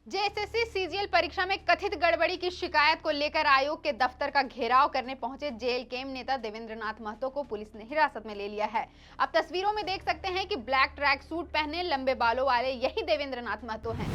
JSSC CGL परीक्षा में कथित गड़बड़ी की शिकायत को लेकर आयोग के दफ्तर का घेराव करने पहुंचे जेल केम नेता देवेंद्र नाथ महतो को पुलिस ने हिरासत में ले लिया है। अब तस्वीरों में देख सकते हैं कि ब्लैक ट्रैक सूट पहने लंबे बालों वाले यही देवेंद्र नाथ महतो हैं।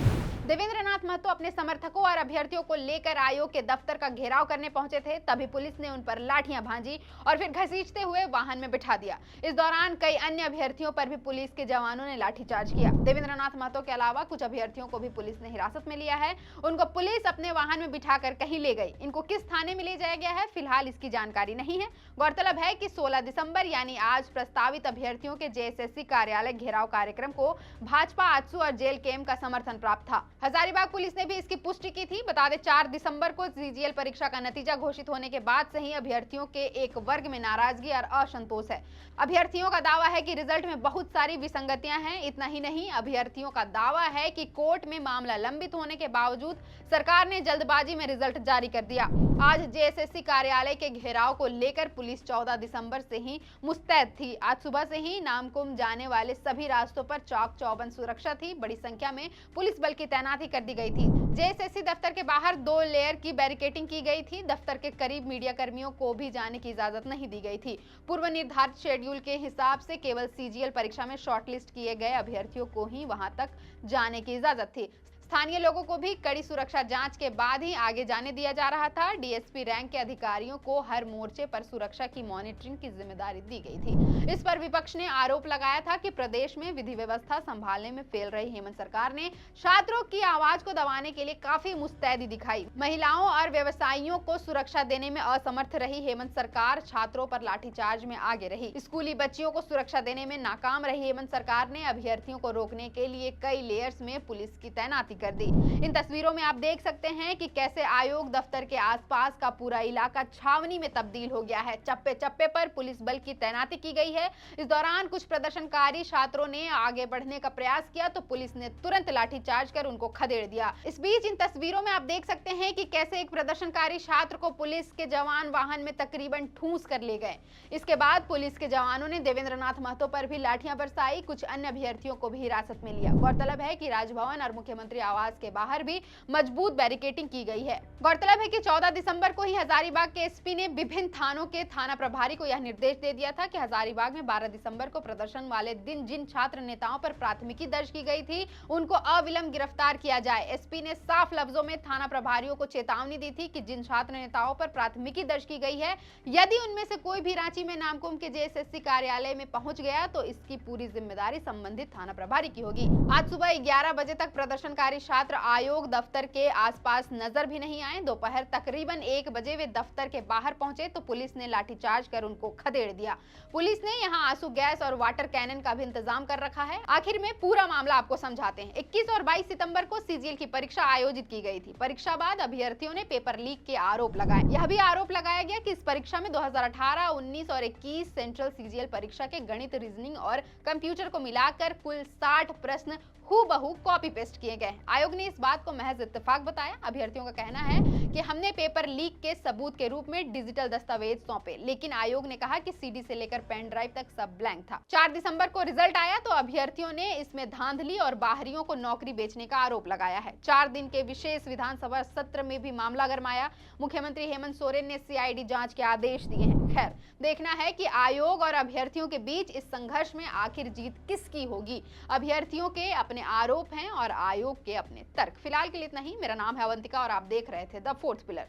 देवेंद्र नाथ महतो अपने समर्थकों और अभ्यर्थियों को लेकर आयोग के दफ्तर का घेराव करने पहुंचे थे। तभी पुलिस ने उन पर लाठियां भांजी और फिर घसीटते हुए वाहन में बिठा दिया। इस दौरान कई अन्य अभ्यर्थियों पर भी पुलिस के जवानों ने लाठीचार्ज किया। देवेंद्र नाथ महतो के अलावा कुछ अभ्यर्थियों को भी पुलिस ने हिरासत में लिया है। उनको पुलिस अपने वाहन में बिठाकर कहीं ले गई। इनको किस थाने में ले जाया गया है, फिलहाल इसकी जानकारी नहीं है। गौरतलब है कि 16 दिसंबर यानी आज प्रस्तावित अभ्यर्थियों के जेएसएससी कार्यालय घेराव कार्यक्रम को भाजपा, आजसू और जेल केम का समर्थन प्राप्त था। हजारीबाग पुलिस ने भी इसकी पुष्टि की थी। बता दें, 4 दिसंबर को सीजीएल परीक्षा का नतीजा घोषित होने के बाद से ही अभ्यर्थियों के एक वर्ग में नाराजगी और असंतोष है। अभ्यर्थियों का दावा है कि रिजल्ट में बहुत सारी विसंगतियां हैं। इतना ही नहीं, अभ्यर्थियों का दावा है कि कोर्ट में मामला लंबित होने के बावजूद सरकार ने जल्दबाजी में रिजल्ट जारी कर दिया। आज जेएसएससी कार्यालय के घेराव को लेकर पुलिस 14 दिसंबर से ही मुस्तैद थी। आज सुबह से ही नामकुम जाने वाले सभी रास्तों पर चाक चौबंद सुरक्षा थी। बड़ी संख्या में पुलिस बल की तैनाती कर दी गई थी। जेएसएससी दफ्तर के बाहर 2 लेयर की बैरिकेडिंग की गई थी। दफ्तर के करीब मीडिया कर्मियों को भी जाने की इजाजत नहीं दी गई थी। पूर्व निर्धारित शेड्यूल के हिसाब से केवल सीजीएल परीक्षा में शॉर्टलिस्ट किए गए अभ्यर्थियों को ही वहां तक जाने की इजाजत थी। स्थानीय लोगों को भी कड़ी सुरक्षा जांच के बाद ही आगे जाने दिया जा रहा था। डीएसपी रैंक के अधिकारियों को हर मोर्चे पर सुरक्षा की मॉनिटरिंग की जिम्मेदारी दी गई थी। इस पर विपक्ष ने आरोप लगाया था कि प्रदेश में विधि व्यवस्था संभालने में फेल रही हेमंत सरकार ने छात्रों की आवाज को दबाने के लिए काफी मुस्तैदी दिखाई। महिलाओं और व्यवसायियों को सुरक्षा देने में असमर्थ रही हेमंत सरकार छात्रों पर लाठीचार्ज में आगे रही। स्कूली बच्चियों को सुरक्षा देने में नाकाम रही हेमंत सरकार ने अभ्यर्थियों को रोकने के लिए कई लेयर्स में पुलिस की तैनाती कर दी। इन तस्वीरों में आप देख सकते हैं कि कैसे आयोग दफ्तर के आसपास का पूरा इलाका छावनी में तब्दील हो गया है। चप्पे चप्पे पर पुलिस बल की तैनाती की गई है। इस दौरान कुछ प्रदर्शनकारी छात्रों ने आगे बढ़ने का प्रयास किया तो पुलिस ने तुरंत लाठीचार्ज कर उनको खदेड़ दिया। इस बीच इन तस्वीरों में आप देख सकते हैं कि कैसे एक प्रदर्शनकारी छात्र को पुलिस के जवान वाहन में तकरीबन ठूंस कर ले गए। इसके बाद पुलिस के जवानों ने देवेंद्र नाथ महतो पर भी लाठियां बरसाई। कुछ अन्य अभ्यर्थियों को भी हिरासत में लिया। गौरतलब है कि राजभवन और मुख्यमंत्री आवास के बाहर भी मजबूत बैरिकेडिंग की गई है। गौरतलब है कि 14 दिसंबर को ही हजारीबाग के एसपी ने विभिन्न थानों के थाना प्रभारी को यह निर्देश दे दिया था कि हजारीबाग में 12 दिसंबर को प्रदर्शन वाले दिन जिन छात्र नेताओं पर प्राथमिकी दर्ज की गई थी उनको अविलंब गिरफ्तार किया जाए। एसपी ने साफ लफ्जों में थाना प्रभारियों को चेतावनी दी थी कि जिन छात्र नेताओं पर प्राथमिकी दर्ज की गई है, यदि उनमें से कोई भी रांची में नामकुम के जेएसएससी कार्यालय में पहुंच गया तो इसकी पूरी जिम्मेदारी संबंधित थाना प्रभारी की होगी। आज सुबह 11 बजे तक प्रदर्शनकारी छात्र आयोग दफ्तर के आसपास नजर भी नहीं आए। दोपहर तकरीबन 1 बजे वे दफ्तर के बाहर पहुंचे तो पुलिस ने लाठीचार्ज कर उनको खदेड़ दिया। पुलिस ने यहां आंसू गैस और वाटर कैनन का भी इंतजाम कर रखा है। आखिर में पूरा मामला आपको समझाते हैं। 21 और 22 सितंबर को सीजीएल की परीक्षा आयोजित की गई थी। परीक्षा बाद अभ्यर्थियों ने पेपर लीक के आरोप लगाए। यह भी आरोप लगाया गया कि इस परीक्षा में 2018, 19 और 21 सेंट्रल सीजीएल परीक्षा के गणित, रीजनिंग और कंप्यूटर को मिलाकर कुल 60 प्रश्न हूबहू कॉपी पेस्ट किए गए। आयोग ने इस बात को महज इत्तेफाक बताया। अभ्यर्थियों का कहना है कि हमने पेपर लीक के सबूत के रूप में डिजिटल दस्तावेज सौंपे, लेकिन आयोग ने कहा कि सीडी से लेकर पेन ड्राइव तक सब ब्लैंक था। 4 दिसंबर को रिजल्ट आया तो अभ्यर्थियों ने इसमें धांधली और बाहरियों को नौकरी बेचने का आरोप लगाया है। 4 दिन के विशेष विधानसभा सत्र में भी मामला गरमाया। मुख्यमंत्री हेमंत सोरेन ने सीआईडी जांच के आदेश दिए हैं। खैर, देखना है कि आयोग और अभ्यर्थियों के बीच इस संघर्ष में आखिर जीत किसकी होगी। अभ्यर्थियों के अपने आरोप हैं और आयोग के अपने तर्क। फिलहाल के लिए इतना ही। मेरा नाम है अवंतिका और आप देख रहे थे द फोर्थ पिलर।